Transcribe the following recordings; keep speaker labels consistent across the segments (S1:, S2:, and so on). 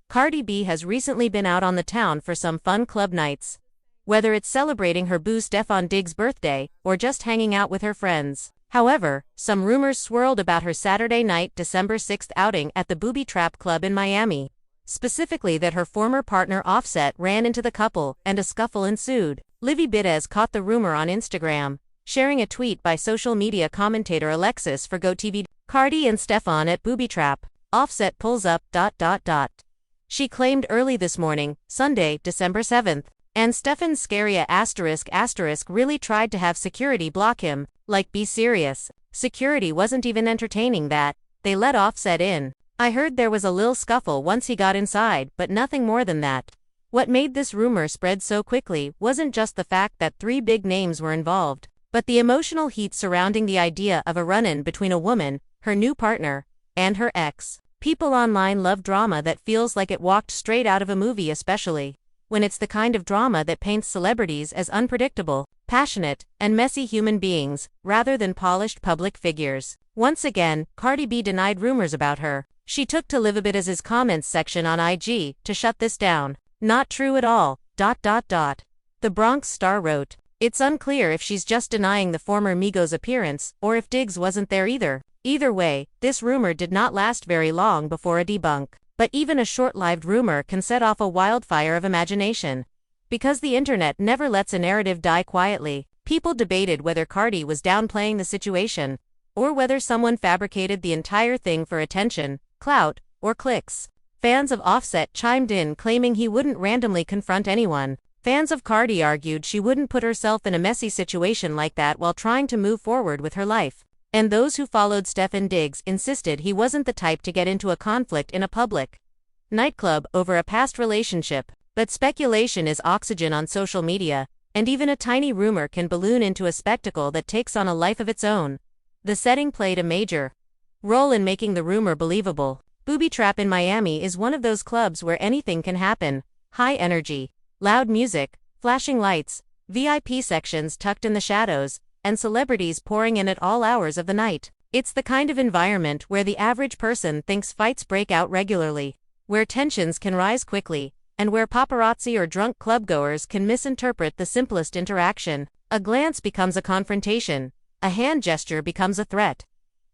S1: Cardi B has recently been out on the town for some fun club nights. Whether it's celebrating her boo Stefon Diggs' birthday, or just hanging out with her friends. However, some rumors swirled about her Saturday night, December 6th outing at the Booby Trap Club in Miami. Specifically that her former partner Offset ran into the couple, and a scuffle ensued. Livy Bitez caught the rumor on Instagram, sharing a tweet by social media commentator Alexis for GoTV. Cardi and Stefon at Booby Trap. Offset pulls up. She claimed early this morning, Sunday, December 7th. And Stefon's scary *** really tried to have security block him. Like, be serious. Security wasn't even entertaining that. They let Offset in. I heard there was a lil scuffle once he got inside, but nothing more than that. What made this rumor spread so quickly wasn't just the fact that 3 big names were involved, but the emotional heat surrounding the idea of a run-in between a woman, her new partner, and her ex. People online love drama that feels like it walked straight out of a movie, especially when it's the kind of drama that paints celebrities as unpredictable, passionate, and messy human beings, rather than polished public figures. Once again, Cardi B denied rumors about her. She took to Livy Bitez's comments section on IG to shut this down. Not true at all. The Bronx Star wrote, "It's unclear if she's just denying the former Migos appearance, or if Diggs wasn't there either. Either way, this rumor did not last very long before a debunk. But even a short-lived rumor can set off a wildfire of imagination. Because the internet never lets a narrative die quietly, people debated whether Cardi was downplaying the situation, or whether someone fabricated the entire thing for attention, clout, or clicks. Fans of Offset chimed in claiming he wouldn't randomly confront anyone. Fans of Cardi argued she wouldn't put herself in a messy situation like that while trying to move forward with her life. And those who followed Stefon Diggs insisted he wasn't the type to get into a conflict in a public nightclub over a past relationship. But speculation is oxygen on social media, and even a tiny rumor can balloon into a spectacle that takes on a life of its own. The setting played a major role in making the rumor believable. Booby Trap in Miami is one of those clubs where anything can happen. High energy, loud music, flashing lights, VIP sections tucked in the shadows, and celebrities pouring in at all hours of the night. It's the kind of environment where the average person thinks fights break out regularly, where tensions can rise quickly, and where paparazzi or drunk clubgoers can misinterpret the simplest interaction. A glance becomes a confrontation, a hand gesture becomes a threat,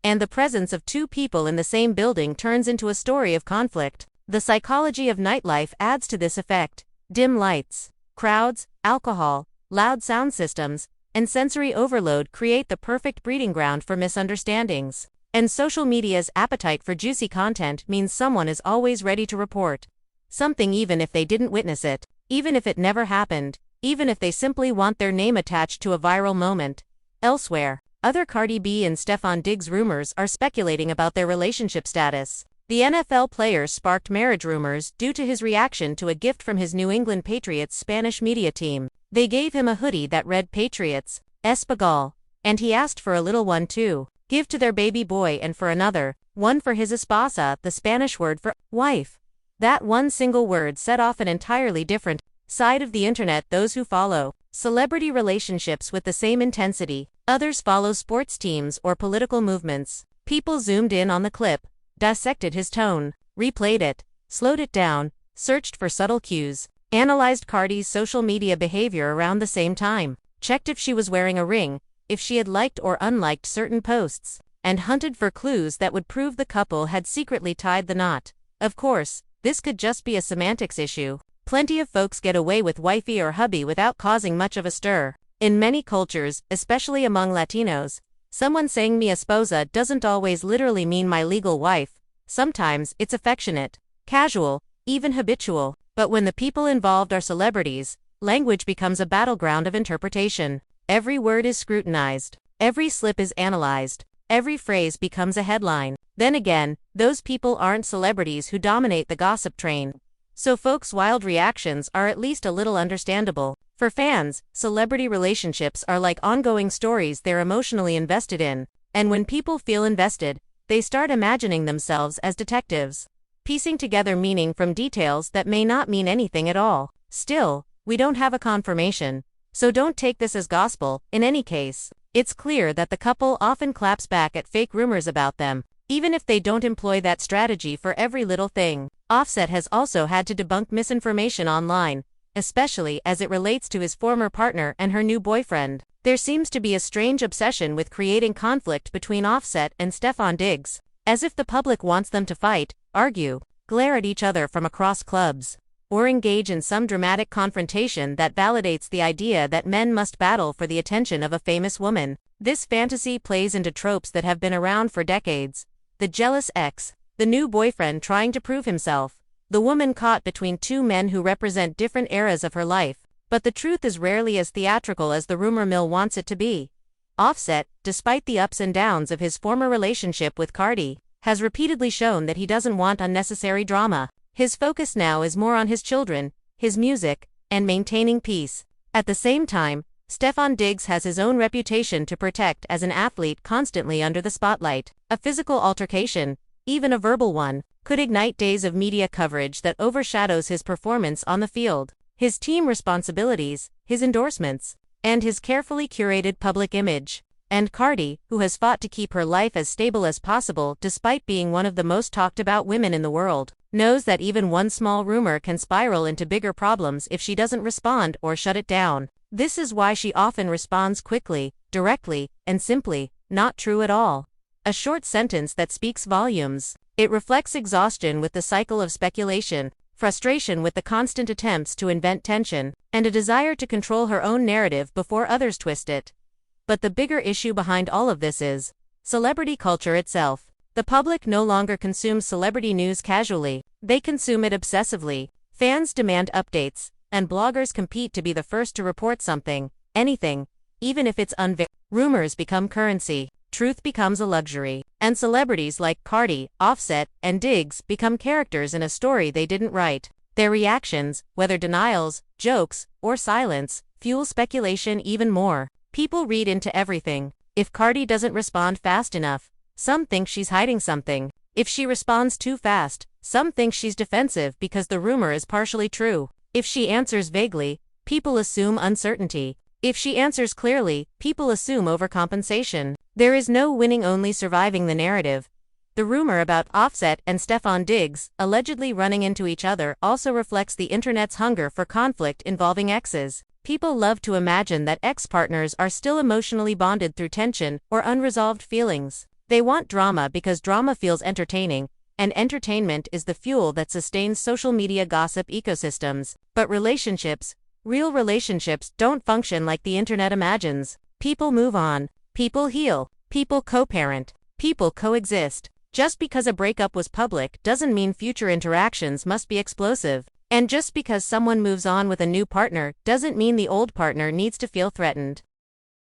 S1: and the presence of 2 people in the same building turns into a story of conflict. The psychology of nightlife adds to this effect. Dim lights, crowds, alcohol, loud sound systems, and sensory overload create the perfect breeding ground for misunderstandings. And social media's appetite for juicy content means someone is always ready to report something, even if they didn't witness it, even if it never happened, even if they simply want their name attached to a viral moment. Elsewhere, other Cardi B and Stefon Diggs rumors are speculating about their relationship status. The NFL player sparked marriage rumors due to his reaction to a gift from his New England Patriots Spanish media team. They gave him a hoodie that read Patriots, Espagal, and he asked for a little one to give to their baby boy, and for another one for his esposa, the Spanish word for wife. That one single word set off an entirely different side of the internet. Those who follow celebrity relationships with the same intensity, others follow sports teams or political movements. People zoomed in on the clip, dissected his tone, replayed it, slowed it down, searched for subtle cues, analyzed Cardi's social media behavior around the same time, checked if she was wearing a ring, if she had liked or unliked certain posts, and hunted for clues that would prove the couple had secretly tied the knot. Of course, this could just be a semantics issue. Plenty of folks get away with wifey or hubby without causing much of a stir. In many cultures, especially among Latinos, someone saying mi esposa doesn't always literally mean my legal wife. Sometimes it's affectionate, casual, even habitual. But when the people involved are celebrities, language becomes a battleground of interpretation. Every word is scrutinized. Every slip is analyzed. Every phrase becomes a headline. Then again, those people aren't celebrities who dominate the gossip train. So folks' wild reactions are at least a little understandable. For fans, celebrity relationships are like ongoing stories they're emotionally invested in. And when people feel invested, they start imagining themselves as detectives, piecing together meaning from details that may not mean anything at all. Still, we don't have a confirmation, so don't take this as gospel. In any case, it's clear that the couple often claps back at fake rumors about them, even if they don't employ that strategy for every little thing. Offset has also had to debunk misinformation online, especially as it relates to his former partner and her new boyfriend. There seems to be a strange obsession with creating conflict between Offset and Stefon Diggs, as if the public wants them to fight, argue, glare at each other from across clubs, or engage in some dramatic confrontation that validates the idea that men must battle for the attention of a famous woman. This fantasy plays into tropes that have been around for decades: the jealous ex, the new boyfriend trying to prove himself, the woman caught between two men who represent different eras of her life. But the truth is rarely as theatrical as the rumor mill wants it to be. Offset, despite the ups and downs of his former relationship with Cardi, has repeatedly shown that he doesn't want unnecessary drama. His focus now is more on his children, his music, and maintaining peace. At the same time, Stefon Diggs has his own reputation to protect as an athlete constantly under the spotlight. A physical altercation, even a verbal one, could ignite days of media coverage that overshadows his performance on the field, his team responsibilities, his endorsements, and his carefully curated public image. And Cardi, who has fought to keep her life as stable as possible despite being one of the most talked about women in the world, knows that even one small rumor can spiral into bigger problems if she doesn't respond or shut it down. This is why she often responds quickly, directly, and simply, "Not true at all." A short sentence that speaks volumes. It reflects exhaustion with the cycle of speculation, frustration with the constant attempts to invent tension, and a desire to control her own narrative before others twist it. But the bigger issue behind all of this is celebrity culture itself. The public no longer consumes celebrity news casually, they consume it obsessively. Fans demand updates, and bloggers compete to be the first to report something, anything, even if it's unverified. Rumors become currency, truth becomes a luxury, and celebrities like Cardi, Offset, and Diggs become characters in a story they didn't write. Their reactions, whether denials, jokes, or silence, fuel speculation even more. People read into everything. If Cardi doesn't respond fast enough, some think she's hiding something. If she responds too fast, some think she's defensive because the rumor is partially true. If she answers vaguely, people assume uncertainty. If she answers clearly, people assume overcompensation. There is no winning, only surviving the narrative. The rumor about Offset and Stefon Diggs allegedly running into each other also reflects the internet's hunger for conflict involving exes. People love to imagine that ex-partners are still emotionally bonded through tension or unresolved feelings. They want drama because drama feels entertaining, and entertainment is the fuel that sustains social media gossip ecosystems. But relationships, real relationships, don't function like the internet imagines. People move on, people heal, people co-parent, people coexist. Just because a breakup was public doesn't mean future interactions must be explosive. And just because someone moves on with a new partner doesn't mean the old partner needs to feel threatened.